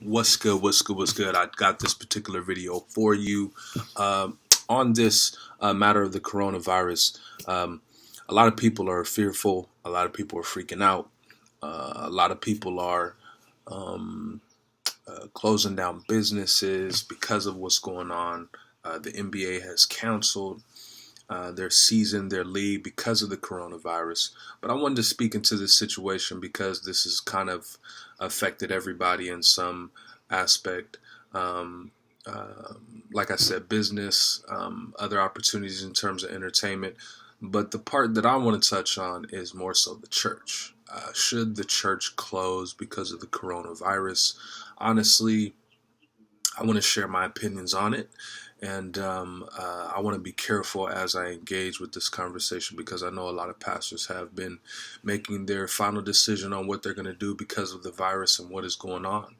What's good? What's good? What's good? I got this particular video for you on this matter of the coronavirus. A lot of people are fearful. A lot of people are freaking out. A lot of people are um, closing down businesses because of what's going on. The NBA has canceled their season, their league because of the coronavirus. But I wanted to speak into this situation because this has kind of affected everybody in some aspect. Um, like I said, business, other opportunities in terms of entertainment. But the part that I want to touch on is more so the church. Should the church close because of the coronavirus? Honestly, I want to share my opinions on it. And I want to be careful as I engage with this conversation because I know a lot of pastors have been making their final decision on what they're going to do because of the virus and what is going on.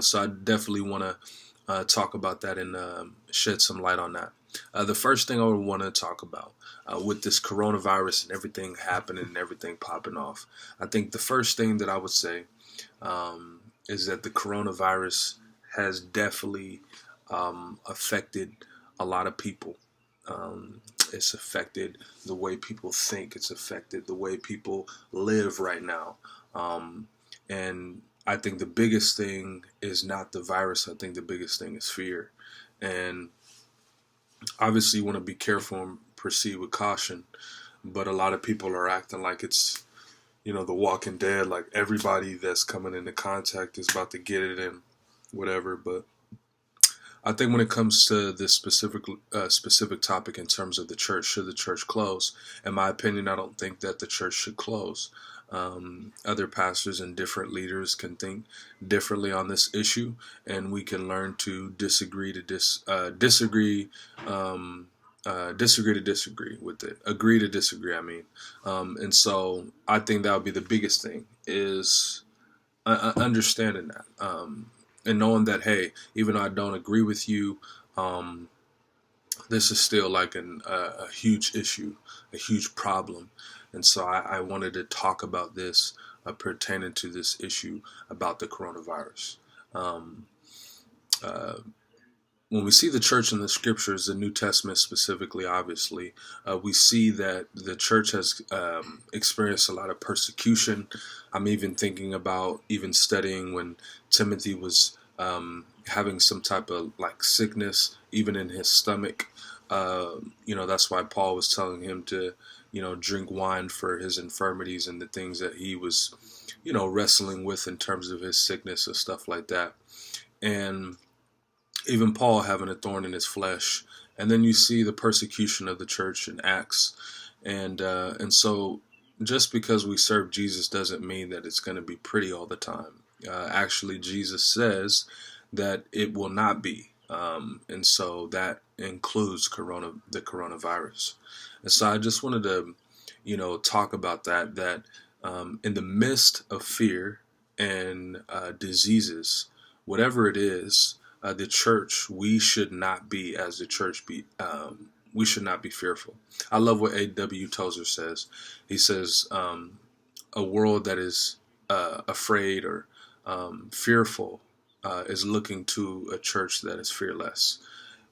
So I definitely want to talk about that and shed some light on that. The first thing I would want to talk about with this coronavirus and everything happening and everything popping off, I think the first thing that I would say is that the coronavirus has definitely affected a lot of people. It's affected the way people think. It's affected the way people live right now. And I think the biggest thing is not the virus. I think the biggest thing is fear. And obviously, you want to be careful and proceed with caution. But a lot of people are acting like it's, The Walking Dead, like everybody that's coming into contact is about to get it and whatever. But I think when it comes to this specific topic in terms of the church, should the church close? In my opinion, I don't think that the church should close. Other pastors and different leaders can think differently on this issue, and we can learn to disagree to disagree. Disagree to disagree with it. Agree to disagree. And so I think that would be the biggest thing is understanding that. And knowing that, hey, even though I don't agree with you, this is still like a huge issue, a huge problem. And so I wanted to talk about this pertaining to this issue about the coronavirus. Um, uh, when we see the church in the scriptures, the New Testament specifically, obviously, we see that the church has experienced a lot of persecution. I'm even thinking about even studying when Timothy was having some type of like sickness, even in his stomach. That's why Paul was telling him to, drink wine for his infirmities and the things that he was, wrestling with in terms of his sickness and stuff like that. And even Paul having a thorn in his flesh. And then you see the persecution of the church in Acts. And so just because we serve Jesus doesn't mean that it's going to be pretty all the time. Actually, Jesus says that it will not be. And so that includes the coronavirus. And so I just wanted to, talk about that in the midst of fear and diseases, whatever it is, the church, we should not be, as the church, we should not be fearful. I love what A.W. Tozer says. He says, a world that is afraid or fearful is looking to a church that is fearless.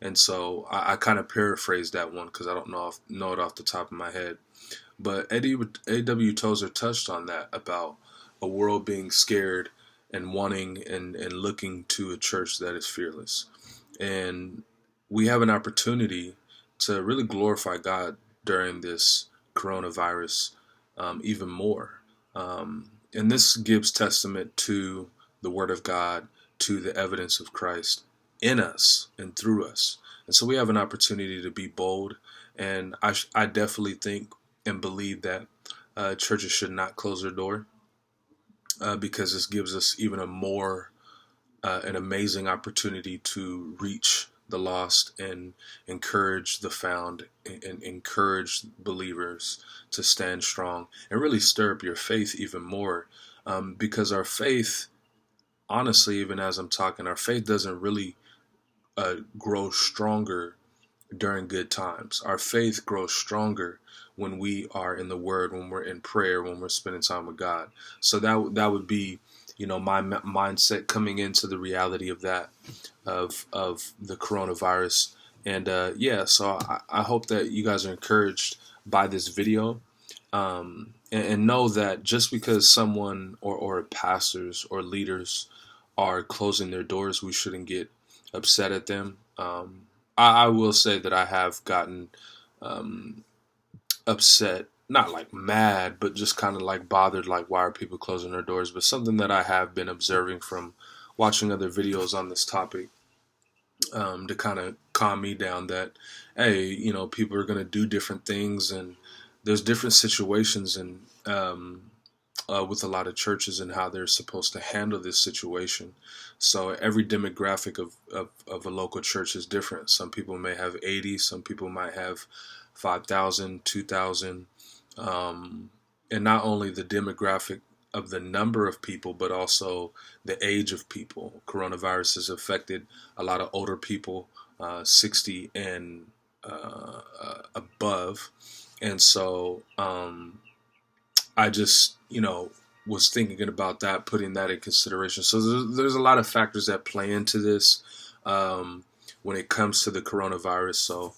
And so I kind of paraphrased that one because I don't know it off the top of my head. But A.W. Tozer touched on that about a world being scared and wanting and looking to a church that is fearless. And we have an opportunity to really glorify God during this coronavirus even more. And this gives testament to the Word of God, to the evidence of Christ in us and through us. And so we have an opportunity to be bold. And I definitely think and believe that churches should not close their door. Because this gives us even an amazing opportunity to reach the lost and encourage the found and encourage believers to stand strong and really stir up your faith even more. Because our faith, honestly, even as I'm talking, our faith doesn't really grow stronger during good times. Our faith grows stronger when we are in the Word, when we're in prayer, when we're spending time with God. So that would be my mindset coming into the reality of that, of the coronavirus. And so I hope that you guys are encouraged by this video, and know that just because someone or pastors or leaders are closing their doors, we shouldn't get upset at them. I will say that I have gotten upset, not like mad, but just kind of like bothered, like why are people closing their doors? But something that I have been observing from watching other videos on this topic, to kind of calm me down, that hey, people are going to do different things, and there's different situations, and with a lot of churches and how they're supposed to handle this situation. So every demographic of a local church is different. Some people may have 80, some people might have 5,000, 2,000. And not only the demographic of the number of people, but also the age of people. Coronavirus has affected a lot of older people, 60 and above. And so I just, was thinking about that, putting that in consideration. So there's a lot of factors that play into this when it comes to the coronavirus. So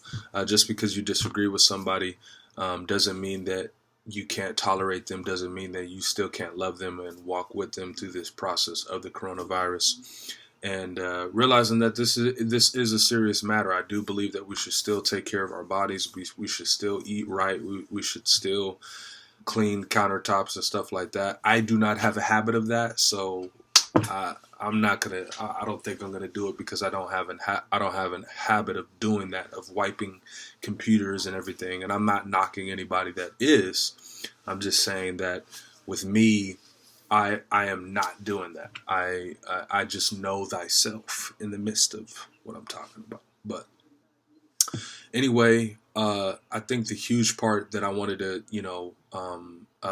just because you disagree with somebody doesn't mean that you can't tolerate them, doesn't mean that you still can't love them and walk with them through this process of the coronavirus. And realizing that this is a serious matter. I do believe that we should still take care of our bodies. We should still eat right. We should still clean countertops and stuff like that. I do not have a habit of that, so I'm not gonna. I don't think I'm gonna do it, because I don't have a habit of doing that, of wiping computers and everything. And I'm not knocking anybody that is. I'm just saying that with me, I am not doing that. I just know thyself in the midst of what I'm talking about. But anyway, I think the huge part that I wanted to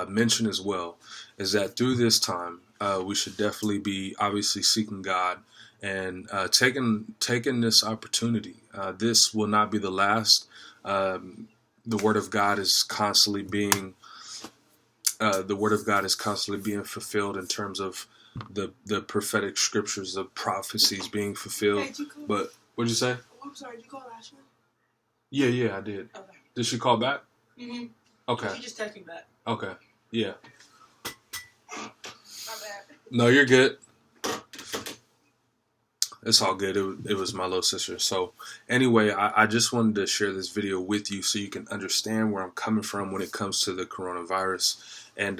mention as well is that through this time, we should definitely be obviously seeking God and taking this opportunity. This will not be the last. The Word of God is constantly being fulfilled in terms of the prophetic scriptures, the prophecies being fulfilled. Hey, but what'd you say? I'm sorry, did you call Ashley? Yeah, I did. Okay. Did she call back? Mm-hmm. Okay. She just texted me back. Okay. Yeah. My bad. No, you're good. It's all good. It was my little sister. So anyway, I just wanted to share this video with you so you can understand where I'm coming from when it comes to the coronavirus. And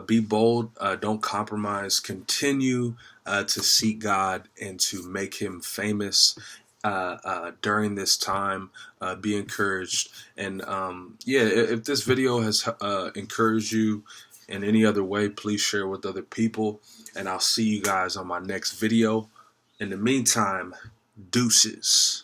be bold. Don't compromise. Continue to seek God and to make Him famous during this time. Be encouraged. And if this video has encouraged you in any other way, please share with other people. And I'll see you guys on my next video. In the meantime, deuces.